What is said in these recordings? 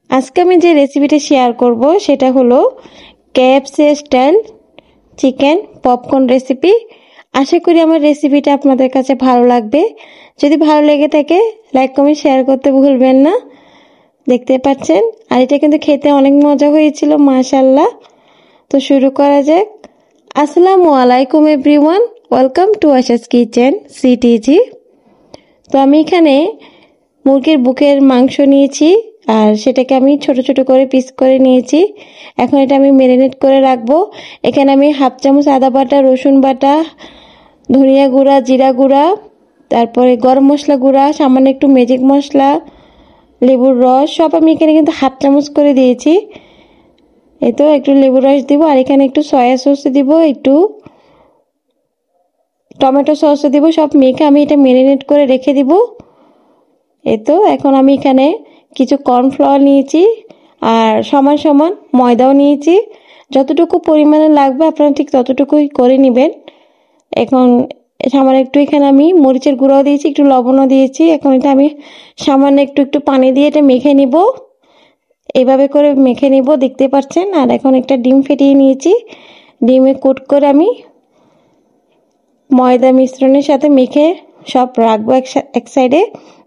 আজকে আমি যে রেসিপিটা শেয়ার করব সেটা হলো KFC style chicken popcorn recipe. আশা করি আমার রেসিপিটা আপনাদের কাছে ভালো লাগবে। যদি ভালো লেগে থাকে লাইক কমেন্ট শেয়ার করতে ভুলবেন না। দেখতে পাচ্ছেন আর এটা কিন্তু খেতে অনেক মজা হয়েছিল মাশাআল্লাহ। তো শুরু করা যাক। আসসালামু আলাইকুম everyone, welcome to Asha's kitchen CTG. তো আমি এখানে মুরগির বুকের মাংস নিয়েছি আর সেটাকে আমি ছোট ছোট করে পিস করে নিয়েছি। এখন এটা আমি ম্যারিনেট করে রাখবো। এখানে আমি হাফ চামচ আদা বাটা, রসুন বাটা, ধনিয়া গুঁড়া, জিরা গুঁড়া, তারপরে গরম মশলা গুঁড়া, সামান্য একটু ম্যাজিক মশলা, লেবুর রস সব আমি এখানে কিন্তু হাফ চামচ করে দিয়েছি। এই তো একটু লেবুর রস দিব আর এখানে একটু সয়া সস দিব, একটু টমেটো সস দিব। সব মেখে আমি এটা ম্যারিনেট করে রেখে দিব। এই তো এখন আমি এখানে কিছু কর্নফ্লাওয়ার নিয়েছি আর সমান সমান ময়দাও নিয়েছি। যতটুকু পরিমাণে লাগবে আপনারা ঠিক ততটুকুই করে নেবেন। এখন সামান্য একটু এখানে আমি মরিচের গুঁড়াও দিয়েছি, একটু লবণও দিয়েছি। এখন এটা আমি সামান্য একটু একটু পানি দিয়ে এটা মেখে নিব। এইভাবে করে মেখে নিব, দেখতে পাচ্ছেন। আর এখন একটা ডিম ফেটিয়ে নিয়েছি, ডিমে কোট করে আমি ময়দা মিশ্রণের সাথে মেখে সব রাখবো এক সাইডে,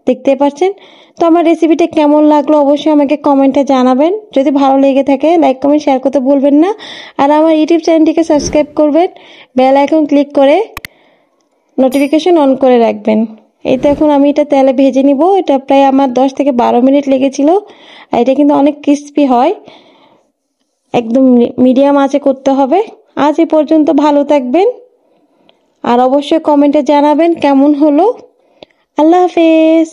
দেখতে পাচ্ছেন। তো আমার রেসিপিটা কেমন লাগলো অবশ্যই আমাকে কমেন্টে জানাবেন। যদি ভালো লেগে থাকে লাইক কমেন্ট শেয়ার করতে ভুলবেন না। আর আমার ইউটিউব চ্যানেলটিকে সাবস্ক্রাইব করবেন, বেল আইকন ক্লিক করে নোটিফিকেশন অন করে রাখবেন। এই তো এখন আমি এটা তেলে ভেজে নিব। এটা প্রায় আমার 10 থেকে 12 মিনিট লেগেছিল। আর এটা কিন্তু অনেক ক্রিস্পি হয়, একদম মিডিয়াম আঁচে করতে হবে। আজ এ পর্যন্ত, ভালো থাকবেন আর অবশ্যই কমেন্টে জানাবেন কেমন হলো। আল্লাহ হাফেজ।